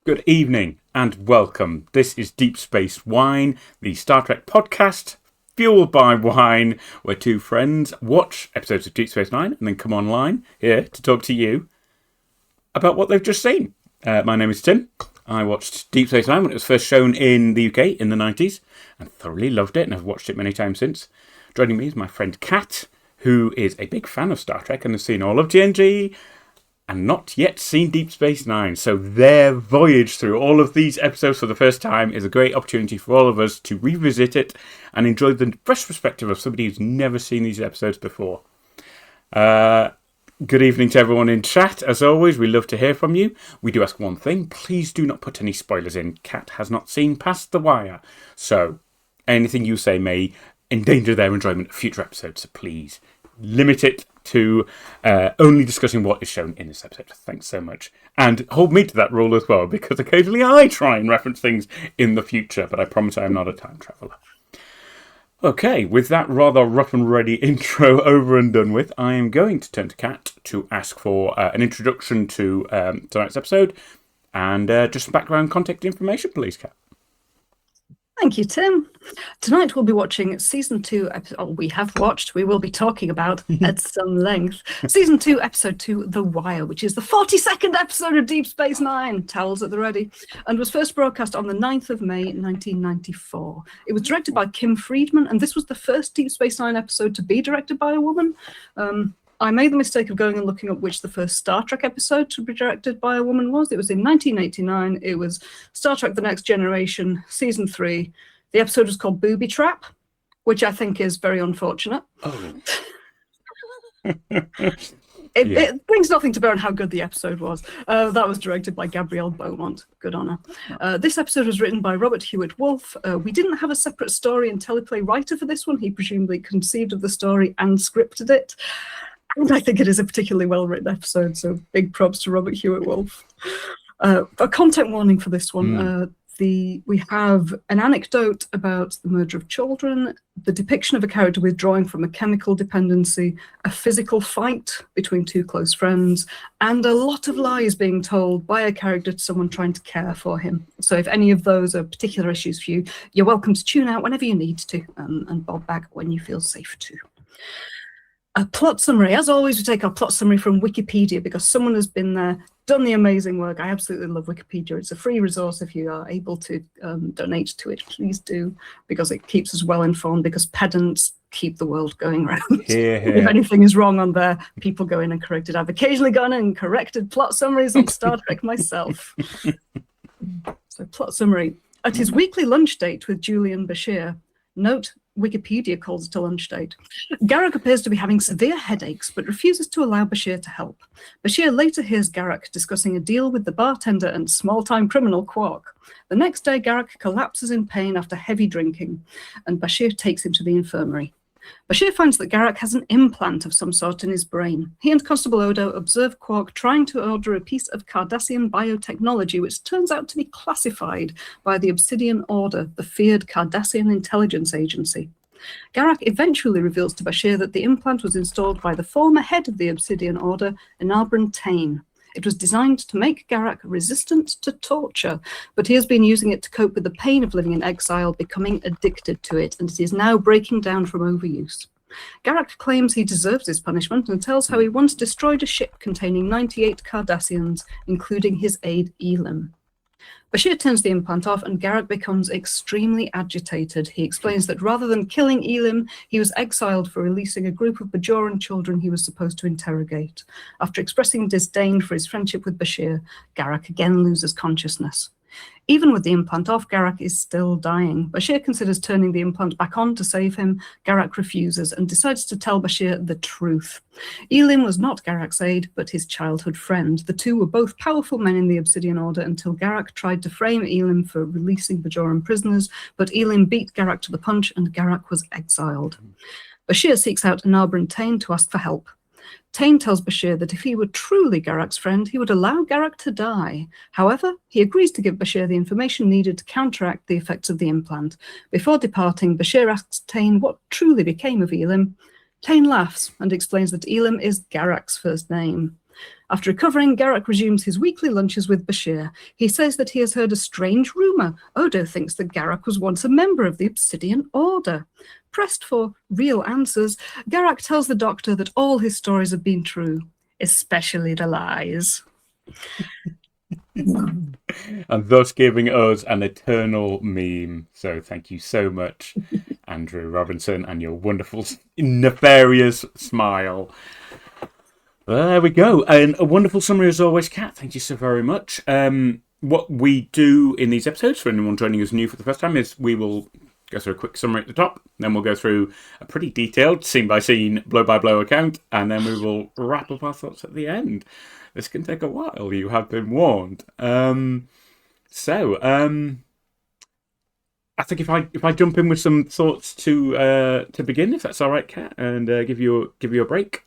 Good evening and welcome. This is Deep Space Wine, the Star Trek podcast fueled by wine, where two friends watch episodes of Deep Space Nine and then come online here to talk to you about what they've just seen. My name is Tim. I watched Deep Space Nine when it was first shown in the UK in the 90s and thoroughly loved it and have watched it many times since. Joining me is my friend Kat, who is a big fan of Star Trek and has seen all of TNG and not yet seen Deep Space Nine. So their voyage through all of these episodes for the first time is a great opportunity for all of us to revisit it and enjoy the fresh perspective of somebody who's never seen these episodes before. Good evening to everyone in chat. As always, we love to hear from you. We do ask one thing. Please do not put any spoilers in. Kat has not seen past the wire. So anything you say may endanger their enjoyment of future episodes. So please limit it to only discussing what is shown in this episode. Thanks so much. And hold me to that rule as well, because occasionally I try and reference things in the future, but I promise I am not a time traveller. Okay, with that rather rough and ready intro over and done with, I am going to turn to Kat to ask for an introduction to tonight's episode and just some background contact information, please, Kat. Thank you, Tim. Tonight we'll be watching Season 2, we will be talking about at some length, Season 2, Episode 2, The Wire, which is the 42nd episode of Deep Space Nine, towels at the ready, and was first broadcast on the 9th of May, 1994. It was directed by Kim Friedman, and this was the first Deep Space Nine episode to be directed by a woman. I made the mistake of going and looking up which the first Star Trek episode to be directed by a woman was. It was in 1989. It was Star Trek The Next Generation, Season 3. The episode was called Booby Trap, which I think is very unfortunate. Oh. It brings nothing to bear on how good the episode was. That was directed by Gabrielle Beaumont. Good on her. This episode was written by Robert Hewitt Wolfe. We didn't have a separate story and teleplay writer for this one. He presumably conceived of the story and scripted it. And I think it is a particularly well-written episode, so big props to Robert Hewitt Wolfe. A content warning for this one. We have an anecdote about the murder of children, the depiction of a character withdrawing from a chemical dependency, a physical fight between two close friends, and a lot of lies being told by a character to someone trying to care for him. So if any of those are particular issues for you, you're welcome to tune out whenever you need to and bob back when you feel safe to. A plot summary. As always, we take our plot summary from Wikipedia because someone has been there, done the amazing work. I absolutely love Wikipedia. It's a free resource. If you are able to donate to it, please do, because it keeps us well informed, because pedants keep the world going round. If anything is wrong on there, people go in and correct it. I've occasionally gone in and corrected plot summaries on Star Trek myself. So plot summary. At his weekly lunch date with Julian Bashir, note Wikipedia calls it a lunch date, Garak appears to be having severe headaches but refuses to allow Bashir to help. Bashir later hears Garak discussing a deal with the bartender and small-time criminal Quark. The next day, Garak collapses in pain after heavy drinking, and Bashir takes him to the infirmary. Bashir finds that Garak has an implant of some sort in his brain. He and Constable Odo observe Quark trying to order a piece of Cardassian biotechnology which turns out to be classified by the Obsidian Order, the feared Cardassian intelligence agency. Garak eventually reveals to Bashir that the implant was installed by the former head of the Obsidian Order, Enabran Tain. It was designed to make Garak resistant to torture, but he has been using it to cope with the pain of living in exile, becoming addicted to it, and it is now breaking down from overuse. Garak claims he deserves his punishment and tells how he once destroyed a ship containing 98 Cardassians, including his aide Elim. Bashir turns the implant off and Garak becomes extremely agitated. He explains that rather than killing Elim, he was exiled for releasing a group of Bajoran children he was supposed to interrogate. After expressing disdain for his friendship with Bashir, Garak again loses consciousness. Even with the implant off, Garak is still dying. Bashir considers turning the implant back on to save him. Garak refuses and decides to tell Bashir the truth. Elim was not Garak's aide, but his childhood friend. The two were both powerful men in the Obsidian Order until Garak tried to frame Elim for releasing Bajoran prisoners, but Elim beat Garak to the punch and Garak was exiled. Bashir seeks out Enabran Tain to ask for help. Tain tells Bashir that if he were truly Garak's friend, he would allow Garak to die. However, he agrees to give Bashir the information needed to counteract the effects of the implant. Before departing, Bashir asks Tain what truly became of Elim. Tain laughs and explains that Elim is Garak's first name. After recovering, Garak resumes his weekly lunches with Bashir. He says that he has heard a strange rumour. Odo thinks that Garak was once a member of the Obsidian Order. Pressed for real answers, Garak tells the Doctor that all his stories have been true, especially the lies. And thus giving us an eternal meme. So thank you so much, Andrew Robinson, and your wonderful, nefarious smile. There we go. And a wonderful summary as always, Kat. Thank you so very much. What we do in these episodes, for anyone joining us new for the first time, is we will go through a quick summary at the top, then we'll go through a pretty detailed scene-by-scene, blow-by-blow account, and then we will wrap up our thoughts at the end. This can take a while, you have been warned. I think if I jump in with some thoughts to begin, if that's all right, Kat, and give you a break.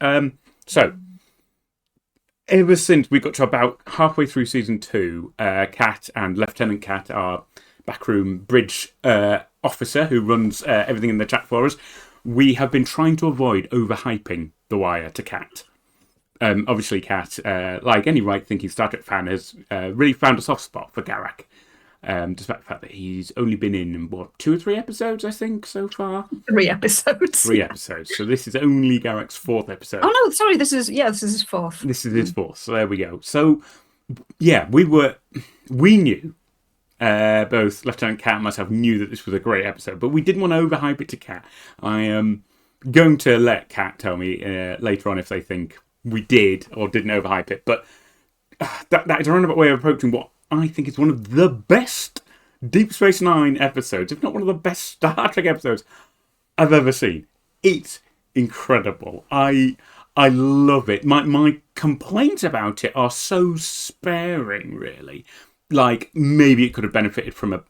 Ever since we got to about halfway through season 2, Kat and Lieutenant Kat, our backroom bridge officer who runs everything in the chat for us, we have been trying to avoid overhyping The Wire to Kat. Obviously, Kat, like any right-thinking Star Trek fan, has really found a soft spot for Garak. Despite the fact that he's only been in, 2 or 3 episodes, I think, so far? 3 episodes. 3 episodes. So this is only Garak's 4th episode. Oh, no, sorry, this is his 4th. This is his 4th, so there we go. So, yeah, we knew, both Lieutenant Kat and myself knew that this was a great episode, but we didn't want to overhype it to Kat. I am going to let Kat tell me later on if they think we did or didn't overhype it, but that is a roundabout way of approaching what I think is one of the best Deep Space Nine episodes, if not one of the best Star Trek episodes I've ever seen. It's incredible. I love it. My complaints about it are so sparing, really. Like, maybe it could have benefited from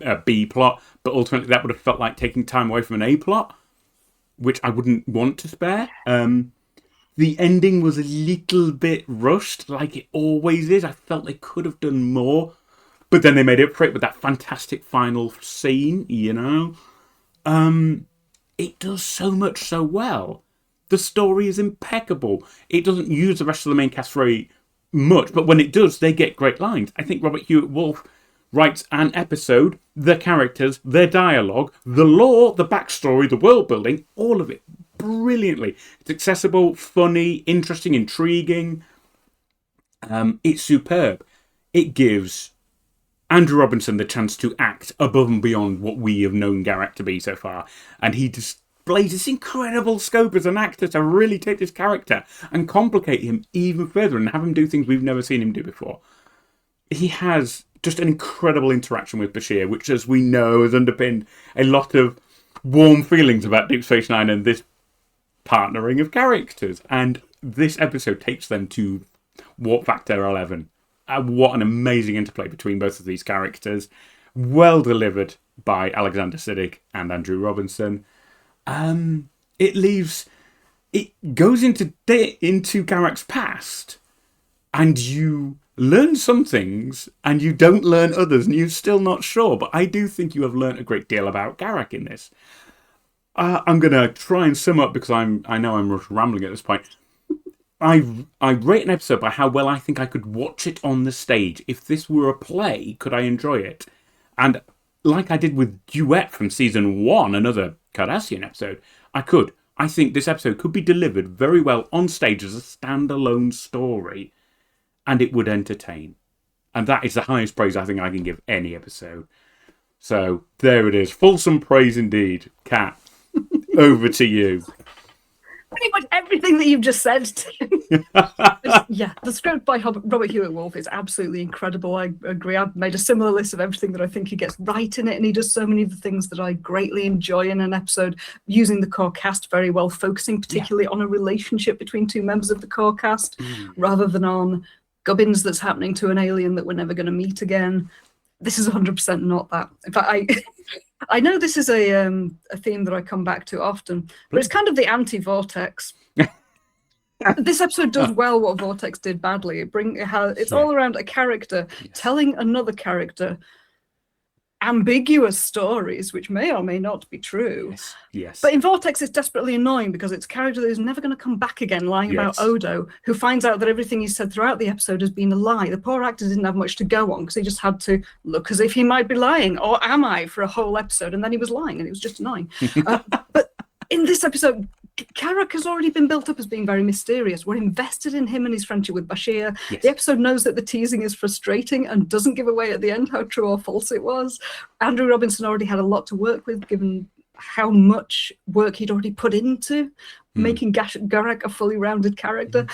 a B plot, but ultimately that would have felt like taking time away from an A plot, which I wouldn't want to spare. The ending was a little bit rushed, like it always is. I felt they could have done more. But then they made up for it with that fantastic final scene, you know? It does so much so well. The story is impeccable. It doesn't use the rest of the main cast very much, but when it does, they get great lines. I think Robert Hewitt Wolf writes an episode, the characters, their dialogue, the lore, the backstory, the world building, all of it brilliantly. It's accessible, funny, interesting, intriguing. It's superb. It gives Andrew Robinson the chance to act above and beyond what we have known Garak to be so far. And he displays this incredible scope as an actor to really take this character and complicate him even further and have him do things we've never seen him do before. He has just an incredible interaction with Bashir, which, as we know, has underpinned a lot of warm feelings about Deep Space Nine and this partnering of characters. And this episode takes them to warp factor 11. What an amazing interplay between both of these characters. Well delivered by Alexander Siddig and Andrew Robinson. It goes into Garak's past, and you learn some things and you don't learn others, and you're still not sure. But I do think you have learned a great deal about Garak in this. I'm going to try and sum up because I know I'm rambling at this point. I rate an episode by how well I think I could watch it on the stage. If this were a play, could I enjoy it? And like I did with Duet from season 1, another Cardassian episode, I could. I think this episode could be delivered very well on stage as a standalone story, and it would entertain. And that is the highest praise I think I can give any episode. So there it is. Fulsome praise indeed. Kat, over to you. Pretty much everything that you've just said. Yeah, the script by Robert Hewitt Wolf is absolutely incredible. I agree. I've made a similar list of everything that I think he gets right in it, and he does so many of the things that I greatly enjoy in an episode, using the core cast very well, focusing particularly on a relationship between two members of the core cast, rather than on gubbins that's happening to an alien that we're never going to meet again. This is 100% not that. In fact, I know this is a theme that I come back to often, but it's kind of the anti-Vortex. This episode does well what Vortex did badly. It's all around a character telling another character ambiguous stories, which may or may not be true. Yes. But in Vortex, it's desperately annoying because it's a character that is never going to come back again, lying about Odo, who finds out that everything he said throughout the episode has been a lie. The poor actor didn't have much to go on because he just had to look as if he might be lying, or am I, for a whole episode, and then he was lying, and it was just annoying. But in this episode, Garak has already been built up as being very mysterious. We're invested in him and his friendship with Bashir. Yes. The episode knows that the teasing is frustrating and doesn't give away at the end how true or false it was. Andrew Robinson already had a lot to work with, given how much work he'd already put into making Garak a fully rounded character.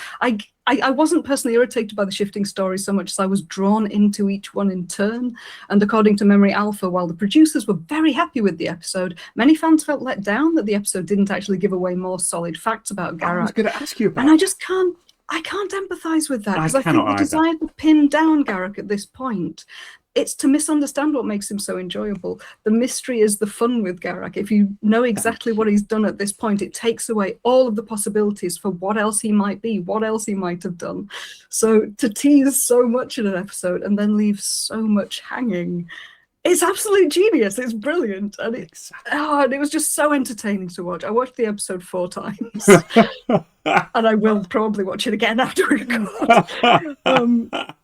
I wasn't personally irritated by the shifting stories so much as I was drawn into each one in turn. And according to Memory Alpha, while the producers were very happy with the episode, many fans felt let down that the episode didn't actually give away more solid facts about Garak. I was going to ask you about and I can't empathise with that, because I think the desire to pin down Garak at this point, it's to misunderstand what makes him so enjoyable. The mystery is the fun with Garak. If you know exactly what he's done at this point, it takes away all of the possibilities for what else he might be, what else he might have done. So to tease so much in an episode and then leave so much hanging, it's absolute genius. It's brilliant. And and it was just so entertaining to watch. I watched the episode 4 times. And I will probably watch it again after we record.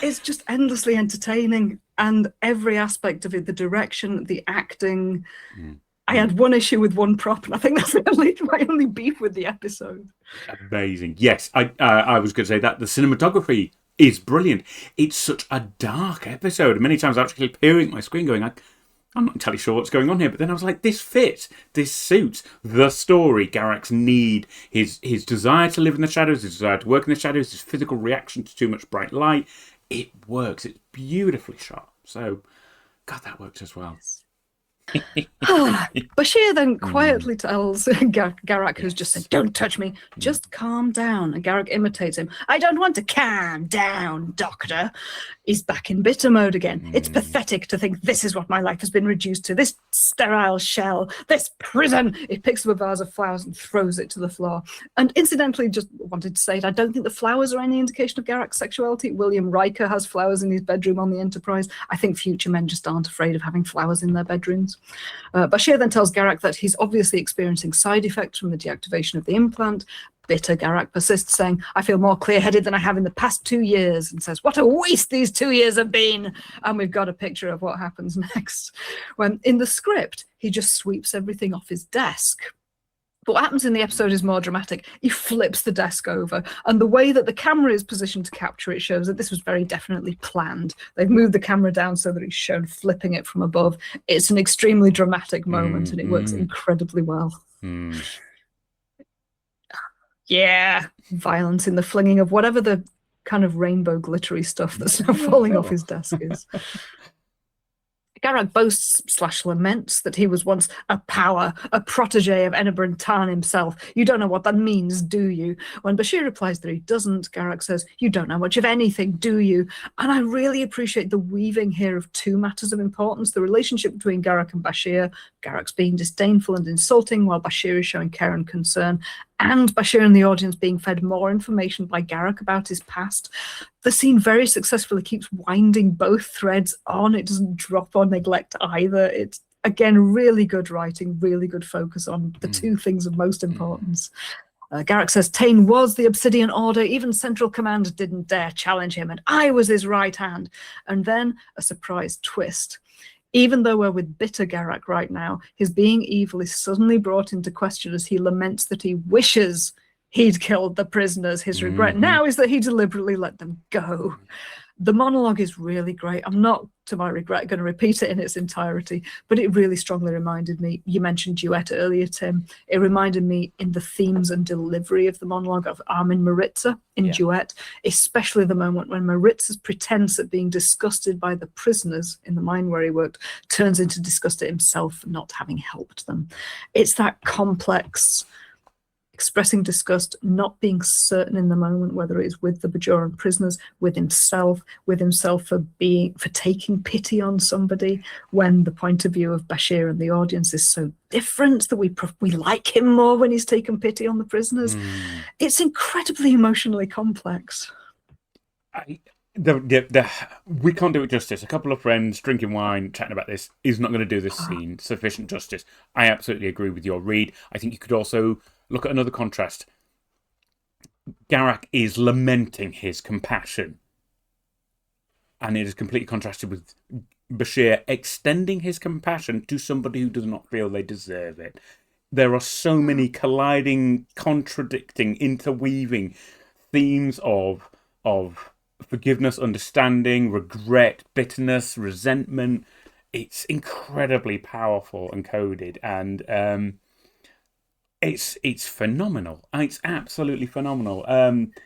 It's just endlessly entertaining, and every aspect of it, the direction, the acting. I had one issue with one prop, and I think that's my only beef with the episode. Amazing. Yes, I was going to say that the cinematography is brilliant. It's such a dark episode. Many times I actually peering at my screen going, I'm not entirely sure what's going on here. But then I was like, this fits. This suits the story. Garak's need, his desire to live in the shadows, his desire to work in the shadows, his physical reaction to too much bright light. It works. It's beautifully shot. So, God, that works as well. Bashir then quietly tells Garak, who's just said, "Don't touch me, just calm down." And Garak imitates him. "I don't want to calm down, Doctor." He's back in bitter mode again. It's pathetic to think this is what my life has been reduced to. This sterile shell, this prison. He picks up a vase of flowers and throws it to the floor. And incidentally, just wanted to say it, I don't think the flowers are any indication of Garak's sexuality. William Riker has flowers in his bedroom on the Enterprise. I think future men just aren't afraid of having flowers in their bedrooms. Bashir then tells Garak that he's obviously experiencing side effects from the deactivation of the implant. Bitter Garak persists, saying, "I feel more clear-headed than I have in the past 2 years," and says, "What a waste these 2 years have been." And we've got a picture of what happens next. When in the script, he just sweeps everything off his desk. But what happens in the episode is more dramatic. He flips the desk over, and the way that the camera is positioned to capture it shows that this was very definitely planned. They've moved the camera down so that he's shown flipping it from above. It's an extremely dramatic moment, and it works incredibly well. Yeah, violence in the flinging of whatever the kind of rainbow glittery stuff that's now falling off his desk is. Garak boasts / laments that he was once a power, a protege of Enabran Tarn himself. "You don't know what that means, do you?" When Bashir replies that he doesn't, Garak says, "You don't know much of anything, do you?" And I really appreciate the weaving here of two matters of importance: the relationship between Garak and Bashir, Garak's being disdainful and insulting while Bashir is showing care and concern, and Bashir and the audience being fed more information by Garak about his past. The scene very successfully keeps winding both threads on. It doesn't drop or neglect either. It's, again, really good writing, really good focus on the two things of most importance. Garak says, "Tain was the Obsidian Order. Even Central Command didn't dare challenge him, and I was his right hand." And then a surprise twist. Even though we're with bitter Garak right now, his being evil is suddenly brought into question as he laments that he wishes he'd killed the prisoners. His regret now is that he deliberately let them go. The monologue is really great. I'm not, to my regret, going to repeat it in its entirety, but it really strongly reminded me, you mentioned Duet earlier, Tim, it reminded me in the themes and delivery of the monologue of Armin Maritza in Duet, especially the moment when Maritza's pretense at being disgusted by the prisoners in the mine where he worked turns into disgust at himself for not having helped them. It's that complex expressing disgust, not being certain in the moment whether it is with the Bajoran prisoners, with himself for taking pity on somebody, when the point of view of Bashir and the audience is so different that we like him more when he's taken pity on the prisoners. It's incredibly emotionally complex. We can't do it justice. A couple of friends drinking wine, chatting about this is not going to do this scene sufficient justice. I absolutely agree with your read. I think you could also look at another contrast. Garak is lamenting his compassion, and it is completely contrasted with Bashir extending his compassion to somebody who does not feel they deserve it. There are so many colliding, contradicting, interweaving themes of forgiveness, understanding, regret, bitterness, resentment. It's incredibly powerful and coded, and it's phenomenal. It's absolutely phenomenal.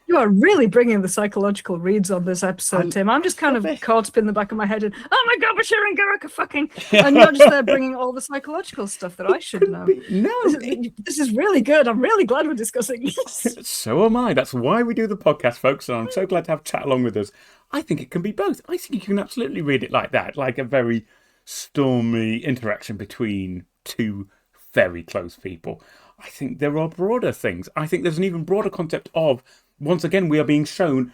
You are really bringing the psychological reads on this episode, Tim. I'm just kind of it. caught up in the back of my head and, oh my God, Bashir and Garak are fucking... And you're just there bringing all the psychological stuff that I should know. This is really good. I'm really glad we're discussing this. So am I. That's why we do the podcast, folks, and I'm so glad to have chat along with us. I think it can be both. I think you can absolutely read it like that, like a very stormy interaction between two very close people. I think there are broader things. I think there's an even broader concept of, once again, we are being shown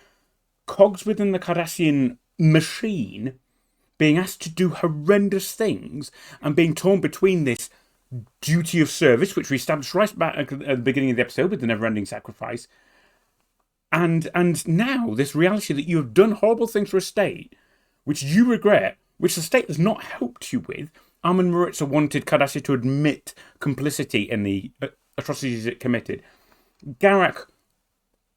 cogs within the Cardassian machine being asked to do horrendous things and being torn between this duty of service, which we established right back at the beginning of the episode with the never-ending sacrifice, and now this reality that you have done horrible things for a state, which you regret, which the state has not helped you with. Armin Maritza wanted Cardassia to admit complicity in the atrocities it committed. Garak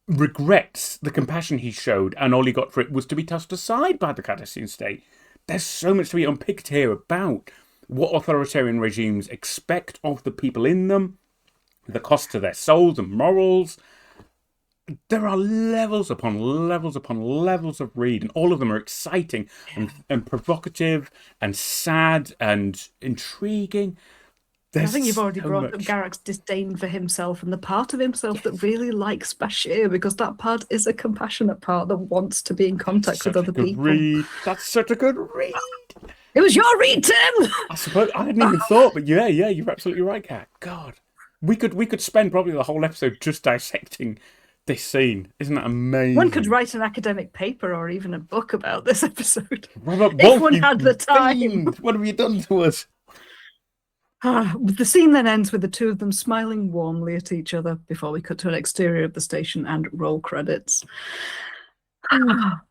regrets the compassion he showed, and all he got for it was to be tossed aside by the Cardassian state. There's so much to be unpicked here about what authoritarian regimes expect of the people in them, the cost to their souls and morals. There are levels upon levels upon levels of read, and all of them are exciting and provocative and sad and intriguing. I think you've already brought up Garak's disdain for himself and the part of himself that really likes Bashir, because that part is a compassionate part that wants to be in contact with other people. That's such a good read. It was your read, Tim! I suppose I hadn't even thought, but yeah, you're absolutely right, Kat. God. We could spend probably the whole episode just dissecting this scene. Isn't that amazing? One could write an academic paper or even a book about this episode. Robert if one had the time. Fiend. What have you done to us? The scene then ends with the two of them smiling warmly at each other before we cut to an exterior of the station and roll credits. And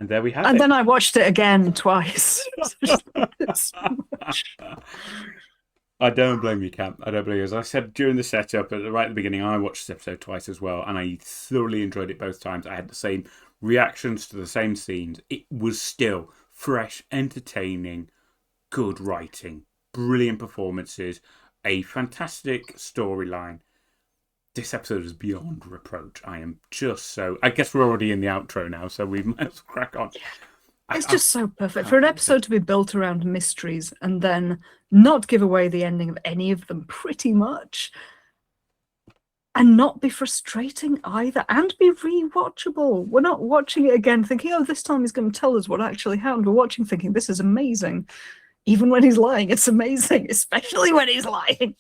there we have it. And then I watched it again twice. So much. I don't blame you, Cap. I don't blame you. As I said during the setup, right at the beginning, I watched this episode twice as well, and I thoroughly enjoyed it both times. I had the same reactions to the same scenes. It was still fresh, entertaining, good writing, brilliant performances, a fantastic storyline. This episode is beyond reproach. I am just so... I guess we're already in the outro now, so we might as well crack on. It's just so perfect. For an episode to be built around mysteries and then not give away the ending of any of them pretty much, and not be frustrating either, and be rewatchable. We're not watching it again thinking, oh, this time he's going to tell us what actually happened. We're watching thinking, this is amazing. Even when he's lying, it's amazing, especially when he's lying.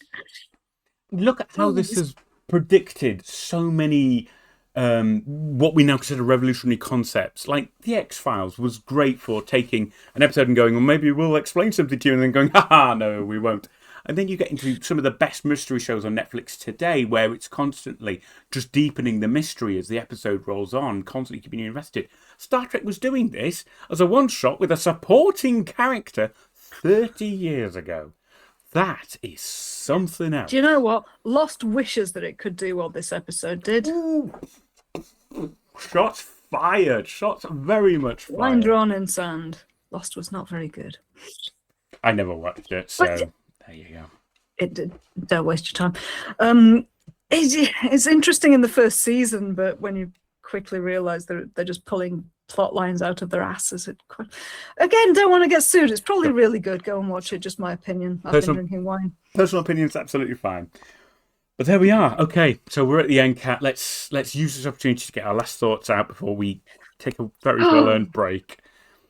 Look at how this has predicted so many... what we now consider revolutionary concepts. Like The X-Files was great for taking an episode and going, well, maybe we'll explain something to you, and then going, haha, no, we won't. And then you get into some of the best mystery shows on Netflix today, where it's constantly just deepening the mystery as the episode rolls on, constantly keeping you invested. Star Trek was doing this as a one-shot with a supporting character 30 years ago. That is something else. Do you know what? Lost wishes that it could do what this episode did. Ooh. Shots fired. Shots very much fired. Line drawn in sand. Lost was not very good. I never watched it, so there you go. Don't waste your time. It's interesting in the first season, but when you quickly realise they're just pulling plot lines out of their asses, again, don't want to get sued. It's probably really good. Go and watch it. Just my opinion. I've been drinking wine. Personal opinion's absolutely fine. But there we are. Okay, so we're at the end, Kat. Let's use this opportunity to get our last thoughts out before we take a very well-earned break.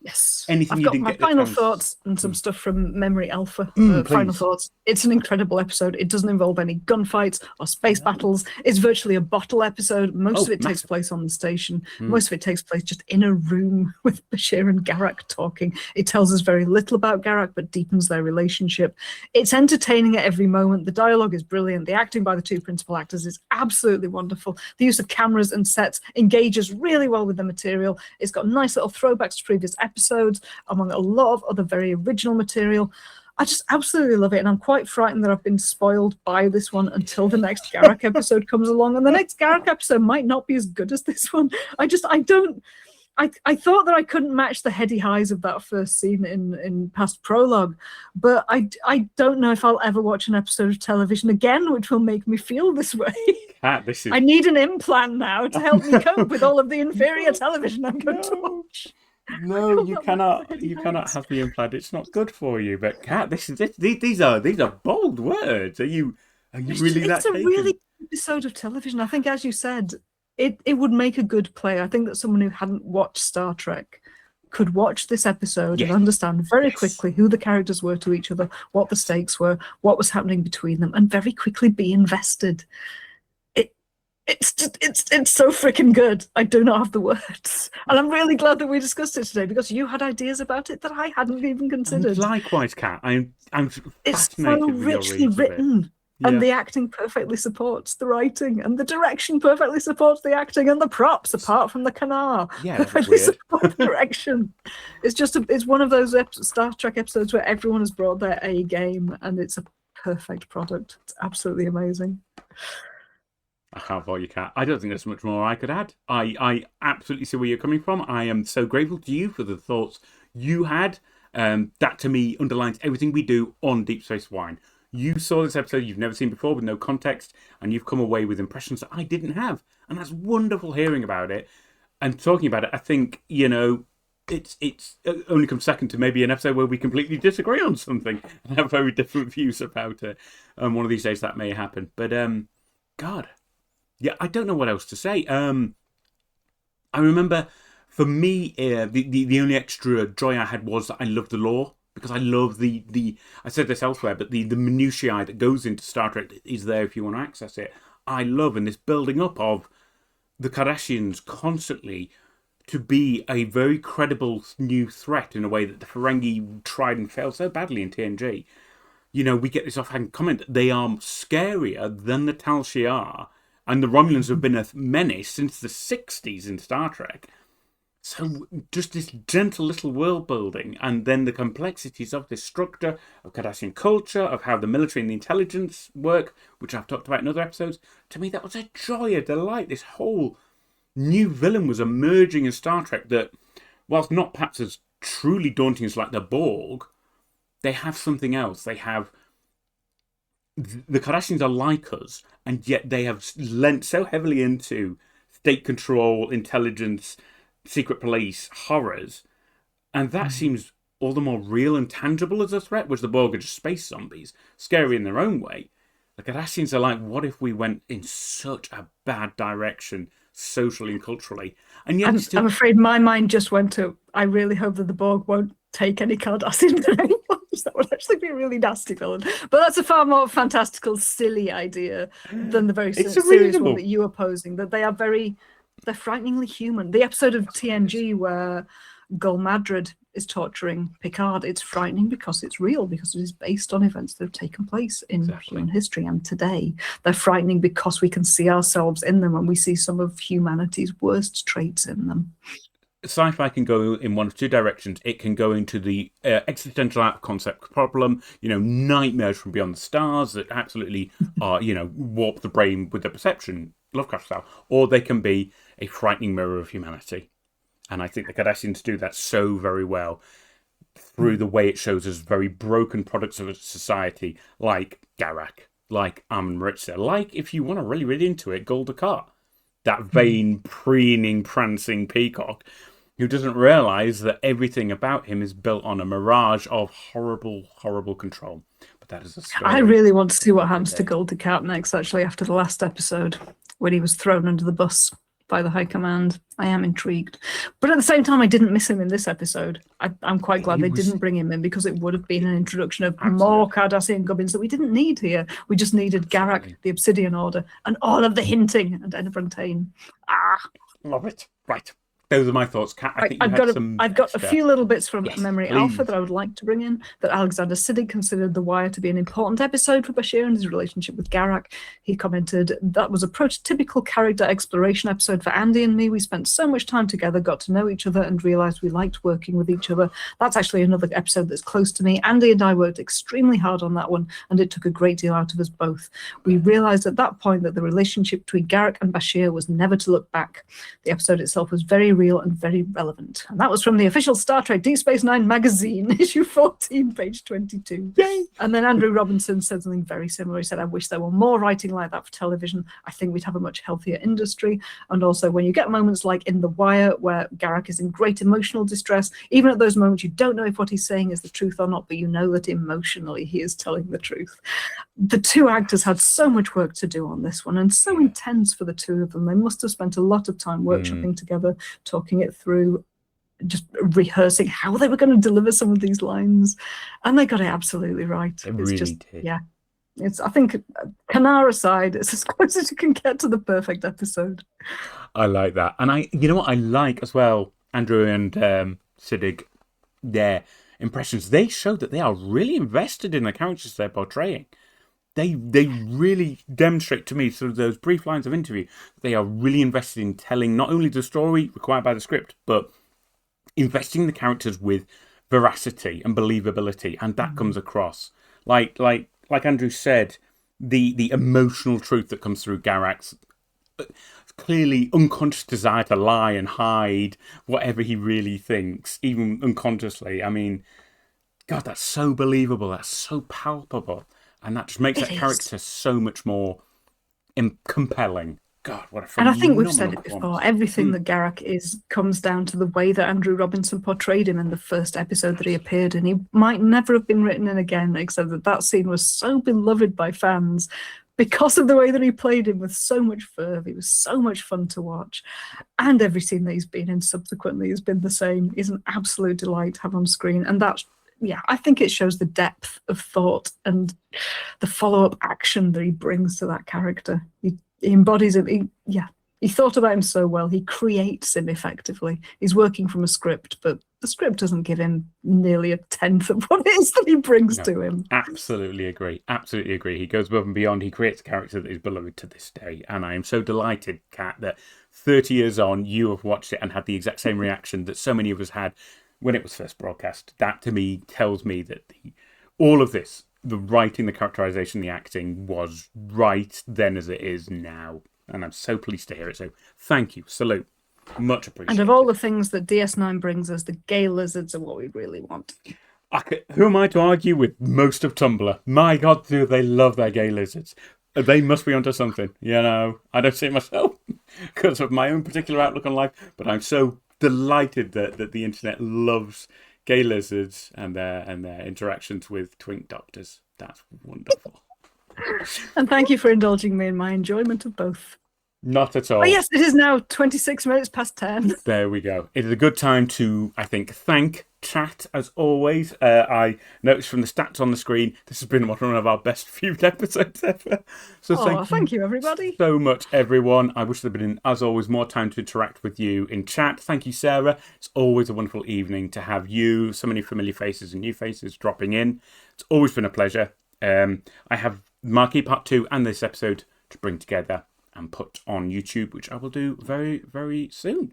Yes. Anything I've you got didn't my get the final chance? thoughts and some stuff from Memory Alpha. Please. Final thoughts. It's an incredible episode. It doesn't involve any gunfights or space battles. It's virtually a bottle episode. Most of it takes place on the station. Most of it takes place just in a room with Bashir and Garak talking. It tells us very little about Garak, but deepens their relationship. It's entertaining at every moment. The dialogue is brilliant. The acting by the two principal actors is absolutely wonderful. The use of cameras and sets engages really well with the material. It's got nice little throwbacks to previous episodes, among a lot of other very original material. I just absolutely love it, and I'm quite frightened that I've been spoiled by this one until the next Garak episode comes along, and the next Garak episode might not be as good as this one. I thought that I couldn't match the heady highs of that first scene in past prologue, but I don't know if I'll ever watch an episode of television again which will make me feel this way. Kat, I need an implant now to help me cope with all of the inferior television I'm going to watch. No, you cannot. You cannot have the implant. It's not good for you. But Kat, these are bold words. Are you really that? It's a really good episode of television. I think, as you said, it would make a good play. I think that someone who hadn't watched Star Trek could watch this episode and understand very quickly who the characters were to each other, what the stakes were, what was happening between them, and very quickly be invested. It's so freaking good. I do not have the words. And I'm really glad that we discussed it today, because you had ideas about it that I hadn't even considered. And likewise, Kat, I'm it's fascinated so with richly your reads written. Yeah. And the acting perfectly supports the writing, and the direction perfectly supports the acting, and the props, apart from the Kanar, perfectly support the direction. It's one of those Star Trek episodes where everyone has brought their A game, and it's a perfect product. It's absolutely amazing. I can't fault you, Kat. I don't think there's much more I could add. I absolutely see where you're coming from. I am so grateful to you for the thoughts you had. That, to me, underlines everything we do on Deep Space Wine. You saw this episode you've never seen before with no context, and you've come away with impressions that I didn't have. And that's wonderful hearing about it and talking about it. I think, it's only comes second to maybe an episode where we completely disagree on something and have very different views about it. One of these days that may happen. But, God, yeah, I don't know what else to say. I remember, for me, the only extra joy I had was that I loved the lore. Because I love I said this elsewhere, but the minutiae that goes into Star Trek is there if you want to access it. I love, and this building up of the Cardassians constantly to be a very credible new threat in a way that the Ferengi tried and failed so badly in TNG. We get this offhand comment that they are scarier than the Tal Shiar, and the Romulans have been a menace since the 60s in Star Trek. So just this gentle little world building, and then the complexities of this structure of Cardassian culture, of how the military and the intelligence work, which I've talked about in other episodes. To me, that was a joy, a delight. This whole new villain was emerging in Star Trek that, whilst not perhaps as truly daunting as like the Borg, they have something else. They have... The Cardassians are like us, and yet they have lent so heavily into state control, intelligence, secret police, horrors, and that seems all the more real and tangible as a threat, whereas the Borg are just space zombies, scary in their own way. The Cardassians are like, what if we went in such a bad direction, socially and culturally? And yet I'm afraid my mind just went to, I really hope that the Borg won't take any Cardassian anymore. That would actually be a really nasty villain. But that's a far more fantastical, silly idea than the very serious one that you are posing, that they're frighteningly human. The episode of TNG where Gul Madrid is torturing Picard, it's frightening because it's real, because it is based on events that have taken place in human history and today. They're frightening because we can see ourselves in them, and we see some of humanity's worst traits in them. Sci-fi can go in one of two directions. It can go into the existential out-of-concept problem, nightmares from beyond the stars that absolutely are, warp the brain with the perception, Lovecraft style, or they can be a frightening mirror of humanity. And I think the Cardassians do that so very well through the way it shows us very broken products of a society, like Garak, like Armin Maritza, like, if you want to really read into it, Gul Dukat, that vain, preening, prancing peacock who doesn't realise that everything about him is built on a mirage of horrible, horrible control. But that is a story. I really want to see what happens to Gul Dukat next, actually, after the last episode, when he was thrown under the bus. by the High Command. I am intrigued. But at the same time, I didn't miss him in this episode. I'm quite glad they didn't bring him in, because it would have been an introduction of more Cardassian gubbins that we didn't need here. We just needed Garak, the Obsidian Order, and all of the hinting, and Enabrantaine. Love it. Right. Those are my thoughts, Kat. I think I've got a few little bits from Memory please. Alpha that I would like to bring in. That Alexander Siddig considered The Wire to be an important episode for Bashir and his relationship with Garak. He commented, that was a prototypical character exploration episode for Andy and me. We spent so much time together, got to know each other, and realised we liked working with each other. That's actually another episode that's close to me. Andy and I worked extremely hard on that one, and it took a great deal out of us both. We realised at that point that the relationship between Garak and Bashir was never to look back. The episode itself was very real and very relevant. And that was from the official Star Trek Deep Space Nine magazine, issue 14, page 22. Yay! And then Andrew Robinson said something very similar. He said, I wish there were more writing like that for television. I think we'd have a much healthier industry. And also, when you get moments like in The Wire, where Garak is in great emotional distress, even at those moments, you don't know if what he's saying is the truth or not, but you know that emotionally he is telling the truth. The two actors had so much work to do on this one, and so intense for the two of them. They must have spent a lot of time workshopping together, talking it through, just rehearsing how they were going to deliver some of these lines, and they got it absolutely right. They really did. Yeah, I think, Kanar aside, it's as close as you can get to the perfect episode. I like that. And you know what I like as well, Andrew and Siddig, their impressions, they show that they are really invested in the characters they're portraying. They really demonstrate to me, through those brief lines of interview, they are really invested in telling not only the story required by the script, but investing the characters with veracity and believability, and that comes across. Like Andrew said, the emotional truth that comes through Garak's clearly unconscious desire to lie and hide whatever he really thinks, even unconsciously. I mean, God, that's so believable. That's so palpable. And that just makes that character so much more compelling. God, what a phenomenal. And I think we've said it before, everything that Garak is comes down to the way that Andrew Robinson portrayed him in the first episode that he appeared in. He might never have been written in again, except that scene was so beloved by fans because of the way that he played him with so much verve. He was so much fun to watch. And every scene that he's been in subsequently has been the same. He's an absolute delight to have on screen. And that's, I think it shows the depth of thought and the follow-up action that he brings to that character. He embodies it. He thought about him so well. He creates him effectively. He's working from a script, but the script doesn't give him nearly a tenth of what it is that he brings to him. Absolutely agree. Absolutely agree. He goes above and beyond. He creates a character that is beloved to this day. And I am so delighted, Kat, that 30 years on, you have watched it and had the exact same reaction that so many of us had when it was first broadcast. That, to me, tells me that all of this, the writing, the characterization, the acting, was right then as it is now. And I'm so pleased to hear it. So thank you. Salute. Much appreciated. And of all the things that DS9 brings us, the gay lizards are what we really want. Who am I to argue with most of Tumblr? My God, do they love their gay lizards. They must be onto something. You know, I don't see it myself because of my own particular outlook on life, but I'm so delighted that the internet loves gay lizards and their interactions with twink doctors. That's wonderful. And thank you for indulging me in my enjoyment of both. Not at all. Oh, yes, it is now 26 minutes past 10. There we go. It is a good time to, I think, thank chat, as always. I noticed from the stats on the screen, this has been one of our best viewed episodes ever. So thank you, everybody. So much, everyone. I wish there had been, as always, more time to interact with you in chat. Thank you, Sarah. It's always a wonderful evening to have you, so many familiar faces and new faces dropping in. It's always been a pleasure. I have Marquee Part 2 and this episode to bring together and put on YouTube, which I will do very, very soon.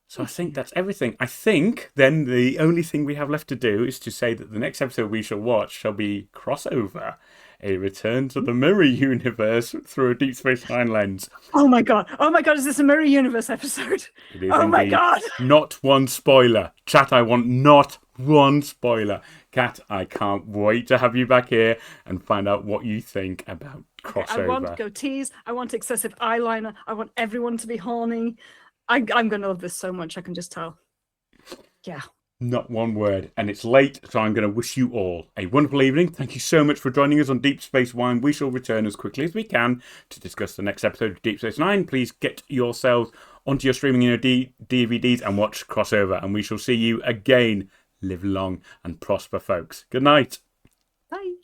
So I think that's everything. I think then the only thing we have left to do is to say that the next episode we shall watch shall be Crossover, a return to the Mirror Universe through a Deep Space Nine lens. Oh my God, is this a Mirror Universe episode? It is my God. Not one spoiler. Chat, I want not one spoiler. Kat, I can't wait to have you back here and find out what you think about Crossover. I want goatees. I want excessive eyeliner. I want everyone to be horny. I'm going to love this so much. I can just tell. Yeah. Not one word. And it's late, so I'm going to wish you all a wonderful evening. Thank you so much for joining us on Deep Space Wine. We shall return as quickly as we can to discuss the next episode of Deep Space Nine. Please get yourselves onto your streaming DVDs and watch Crossover. And we shall see you again. Live long and prosper, folks. Good night. Bye.